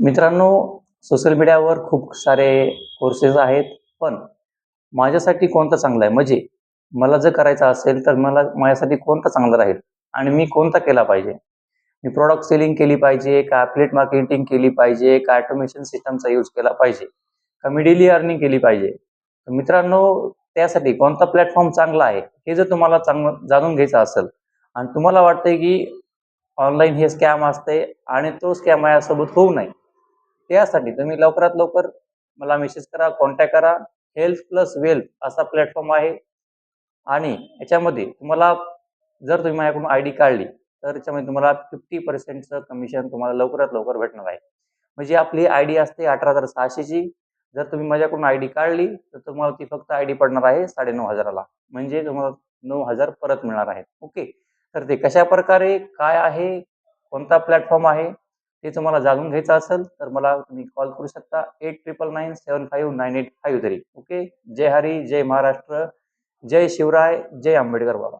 मित्रांनो, सोशल मीडियावर खूप सारे कोर्सेस आहेत. पण माझ्यासाठी कोणता चांगला आहे? म्हणजे मला जर करायचं असेल, तर मला माझ्यासाठी कोणता चांगला राहील आणि मी कोणता केला पाहिजे? मी प्रॉडक्ट सेलिंग केली पाहिजे, का ॲफिलिएट मार्केटिंग केली पाहिजे, का ऑटोमेशन सिस्टमचा यूज केला पाहिजे, का मी डेली अर्निंग केली पाहिजे? तर मित्रांनो, त्यासाठी कोणता प्लॅटफॉर्म चांगला आहे, हे जर तुम्हाला चांगलं जाणून घ्यायचं असेल आणि तुम्हाला वाटतंय की ऑनलाईन हे स्कॅम असते आणि तो स्कॅम माझ्यासोबत होऊ नये, त्यासाठी तुम्ही लवकरात लवकर मला मेसेज करा, कॉन्टॅक्ट करा. हेल्थ प्लस वेल्थ असा प्लॅटफॉर्म आहे आणि याच्यामध्ये तुम्हाला जर तुम्ही माझ्याकडून आय डी काढली, तर याच्यामध्ये तुम्हाला 50% कमिशन तुम्हाला लवकरात लवकर भेटणार आहे. म्हणजे आपली आय डी असते 18,600ची. जर तुम्ही माझ्याकडून आय डी काढली, तर तुम्हाला ती फक्त आय डी पडणार आहे 9,500ला. म्हणजे तुम्हाला 9,000 परत मिळणार आहेत. ओके. तर ते कशाप्रकारे, काय आहे, कोणता प्लॅटफॉर्म आहे, ते तुम्हाला जाणून घ्यायचं असेल, तर मला तुम्ही कॉल करू शकता 8999759853. ओके. जय हरी, जय महाराष्ट्र, जय शिवराय, जय आंबेडकर बाबा.